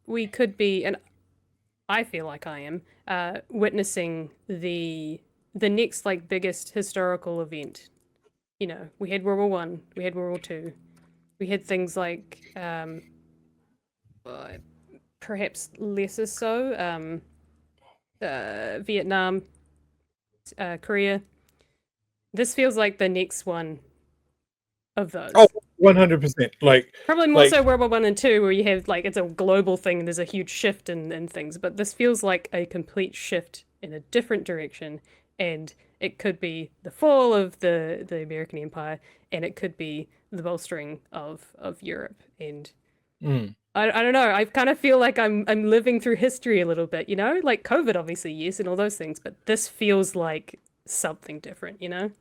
we could be, and I feel like I am, witnessing the next like biggest historical event. You know, we had World War One, we had World War Two, we had things like uh, perhaps lesser so Vietnam, Korea. This feels like the next one of Oh, those. 100%. Probably more Like so World War One and Two, where you have like it's a global thing and there's a huge shift in things. But this feels like a complete shift in a different direction, and it could be the fall of the American Empire, and it could be the bolstering of Europe. And mm. I don't know. I kind of feel like I'm living through history a little bit. You know, like COVID, obviously yes, and all those things, but this feels like something different. You know.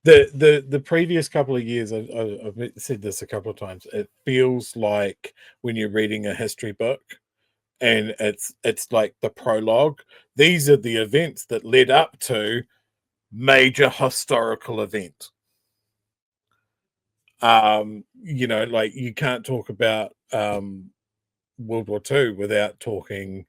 The previous couple of years, I've said this a couple of times. It feels like when you're reading a history book, and it's like the prologue. These are the events that led up to major historical event. Like you can't talk about World War Two without talking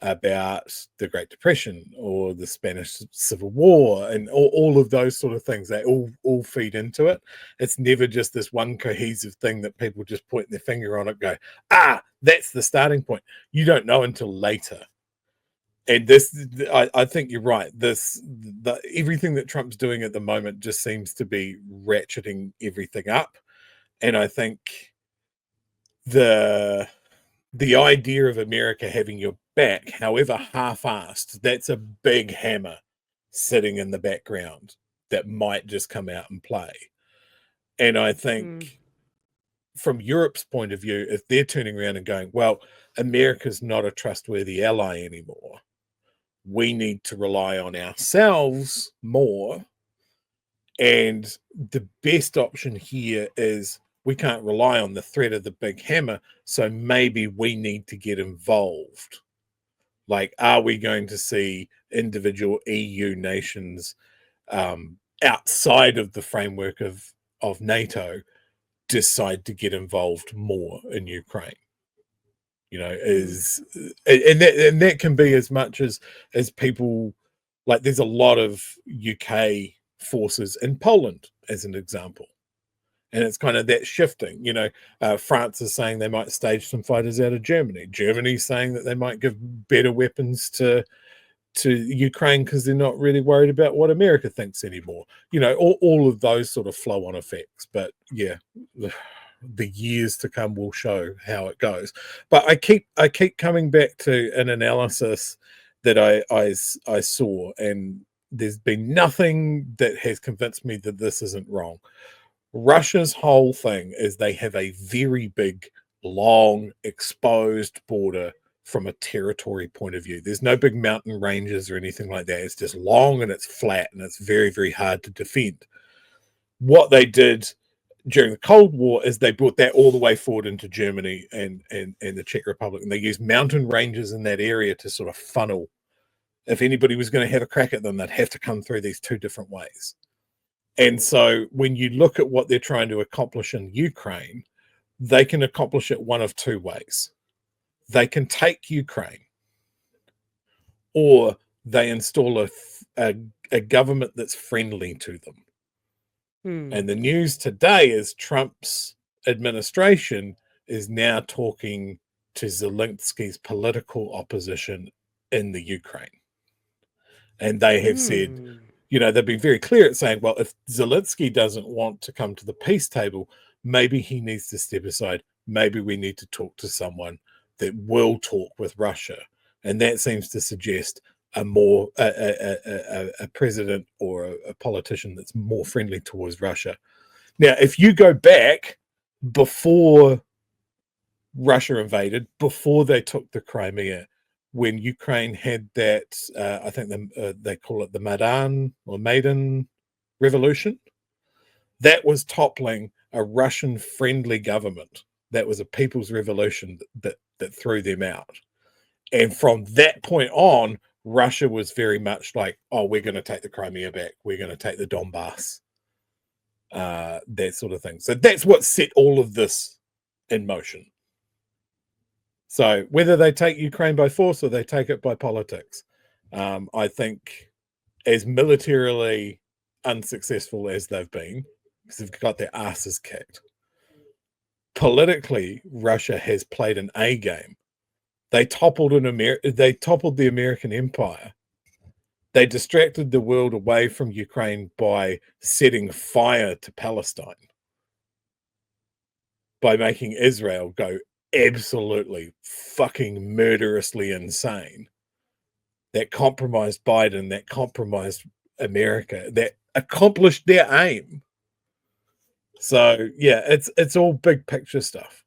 about the Great Depression or the Spanish Civil War and all of those sort of things. They all feed into it. It's never just this one cohesive thing that people just point their finger on it, go, that's the starting point. You don't know until later. And this, I think you're right. Everything that Trump's doing at the moment just seems to be ratcheting everything up. And I think the the idea of America having your back, however half-assed, that's a big hammer sitting in the background that might just come out and play. And I Mm. think from Europe's point of view, if they're turning around and going, well, America's not a trustworthy ally anymore, we need to rely on ourselves more. And the best option here is we can't rely on the threat of the big hammer. So maybe we need to get involved. Like, are we going to see individual EU nations outside of the framework of NATO decide to get involved more in Ukraine? Mm. Is and that can be as much as people, like there's a lot of UK forces in Poland as an example, and it's kind of that shifting. France is saying they might stage some fighters out of Germany. Germany's saying that they might give better weapons to Ukraine because they're not really worried about what America thinks anymore. All of those sort of flow on effects. But yeah, the years to come will show how it goes. But I keep coming back to an analysis that I saw, and there's been nothing that has convinced me that this isn't wrong. Russia's whole thing is they have a very big, long, exposed border from a territory point of view. There's no big mountain ranges or anything like that. It's just long and it's flat and it's very, very hard to defend. What they did during the Cold War is they brought that all the way forward into Germany and the Czech Republic, and they used mountain ranges in that area to sort of funnel. If anybody was going to have a crack at them, they'd have to come through these two different ways. And so when you look at what they're trying to accomplish in Ukraine, they can accomplish it one of two ways. They can take Ukraine, or they install a government that's friendly to them. Mm. And the news today is Trump's administration is now talking to Zelensky's political opposition in the Ukraine. And they have said, Mm. they've been very clear at saying, well, if Zelensky doesn't want to come to the peace table, maybe he needs to step aside. Maybe we need to talk to someone that will talk with Russia. And that seems to suggest a president or a politician that's more friendly towards Russia. Now, if you go back before Russia invaded, before they took the Crimea, when Ukraine had that, I think they call it the Maidan Revolution, that was toppling a Russian-friendly government. That was a people's revolution that threw them out. And from that point on, Russia was very much like, oh, we're going to take the Crimea back. We're going to take the Donbass, that sort of thing. So that's what set all of this in motion. So whether they take Ukraine by force or they take it by politics, I think as militarily unsuccessful as they've been, because they've got their asses kicked, politically, Russia has played an A game. They toppled they toppled the American empire. They distracted the world away from Ukraine by setting fire to Palestine, by making Israel go absolutely fucking murderously insane. That compromised Biden, that compromised America, that accomplished their aim. So yeah, it's all big picture stuff.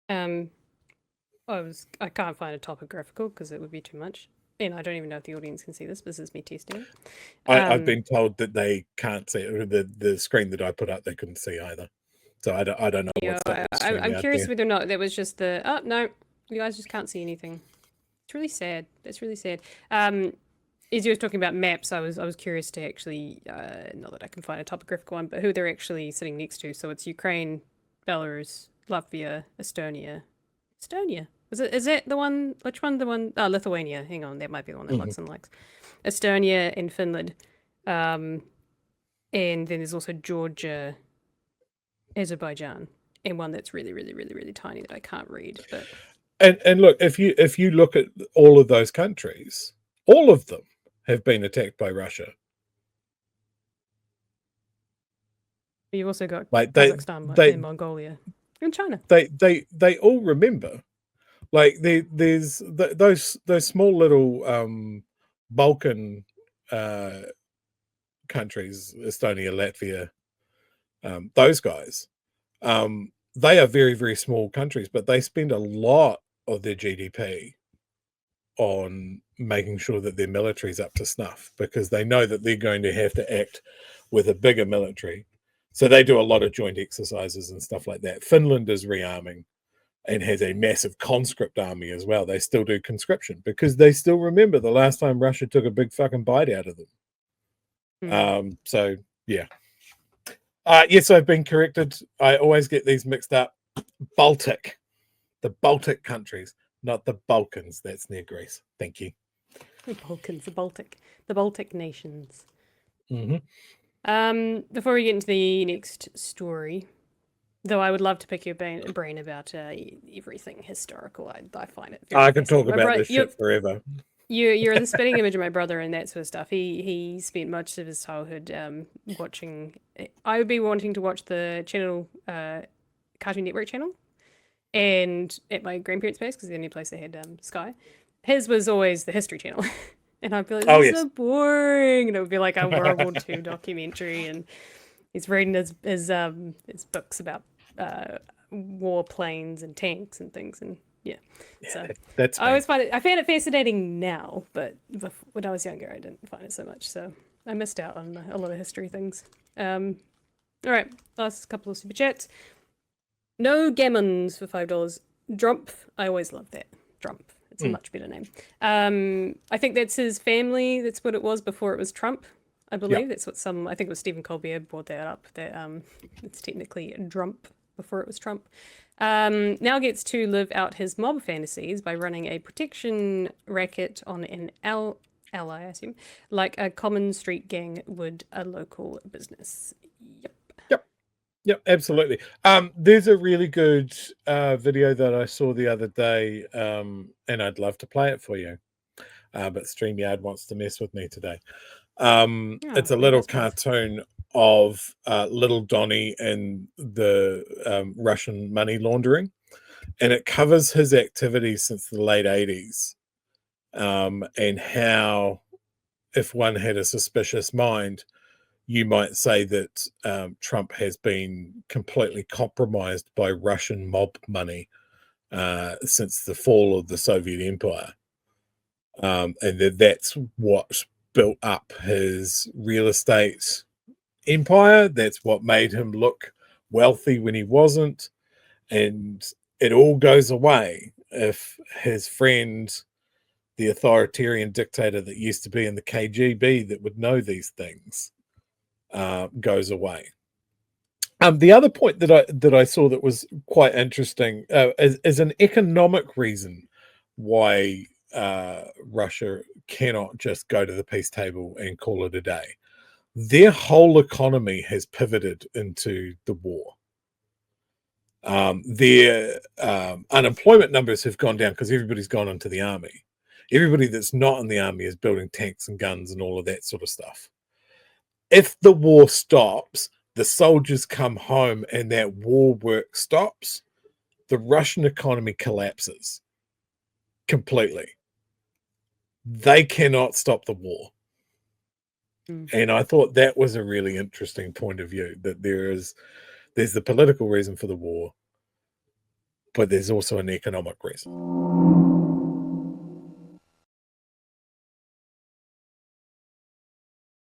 I can't find a topographical because it would be too much. And I don't even know if the audience can see this. This is me testing it. I've been told that they can't see it. The screen that I put up, they couldn't see either. So I don't know Yeah, what's I'm out curious there. whether or not that was just the, oh, no, you guys just can't see anything. It's really sad. That's really sad. As you were talking about maps, I was curious to actually, not that I can find a topographical one, but who they're actually sitting next to. So it's Ukraine, Belarus, Latvia, Estonia. Estonia. Is that the one? Which one? The one? Oh, Lithuania. Hang on, that might be the one that Luxon likes. Estonia and Finland. And then there's also Georgia, Azerbaijan, and one that's really, really, really, really tiny that I can't read. But And look, if you look at all of those countries, all of them have been attacked by Russia. you've also got Like Kazakhstan and Mongolia and China. They all remember. Like there's those small little Balkan countries, Estonia, Latvia, those guys. They are very, very small countries, but they spend a lot of their GDP on making sure that their military is up to snuff, because they know that they're going to have to act with a bigger military. So they do a lot of joint exercises and stuff like that. Finland is rearming and has a massive conscript army as well. They still do conscription because they still remember the last time Russia took a big fucking bite out of them. So yeah. Yes, I've been corrected. I always get these mixed up. Baltic, the Baltic countries, not the Balkans. That's near Greece. Thank you. The Balkans, the Baltic nations. Mm-hmm. Before we get into the next story, though, I would love to pick your brain about everything historical. I find it. I can talk about this shit forever. You're the spitting image of my brother and that sort of stuff. He spent much of his childhood watching. I would be wanting to watch the channel, Cartoon Network channel, and at my grandparents' place because the only place they had Sky. His was always the History Channel, and I'd be like, "This is so boring," and it would be like a World War II documentary, and he's reading his books about warplanes and tanks and things, and yeah, so that's. I found it fascinating now, but when I was younger, I didn't find it so much. So I missed out on a lot of history things. All right, last couple of super chats. No gammons for $5. Drumpf. I always love that. Drumpf. It's a much better name. I think that's his family. That's what it was before it was Trump. I believe that's what I think it was Stephen Colbert brought that up. That it's technically Drump before it was Trump. Now gets to live out his mob fantasies by running a protection racket on an ally, I assume, like a common street gang would a local business. Yep, absolutely. There's a really good video that I saw the other day, and I'd love to play it for you. But StreamYard wants to mess with me today. It's a little cartoon of little Donnie and the Russian money laundering, and it covers his activities since the late 80s, and how, if one had a suspicious mind, you might say that Trump has been completely compromised by Russian mob money since the fall of the Soviet Empire. And that's what built up his real estate empire. That's what made him look wealthy when he wasn't. And it all goes away if his friend, the authoritarian dictator that used to be in the KGB that would know these things, goes away. The other point that I saw that was quite interesting is an economic reason why Russia cannot just go to the peace table and call it a day. Their whole economy has pivoted into the war. Their unemployment numbers have gone down because everybody's gone into the army. Everybody that's not in the army is building tanks and guns and all of that sort of stuff. If the war stops, the soldiers come home and that war work stops, the Russian economy collapses completely. They cannot stop the war. Mm. And I thought that was a really interesting point of view, that there's the political reason for the war, but there's also an economic reason.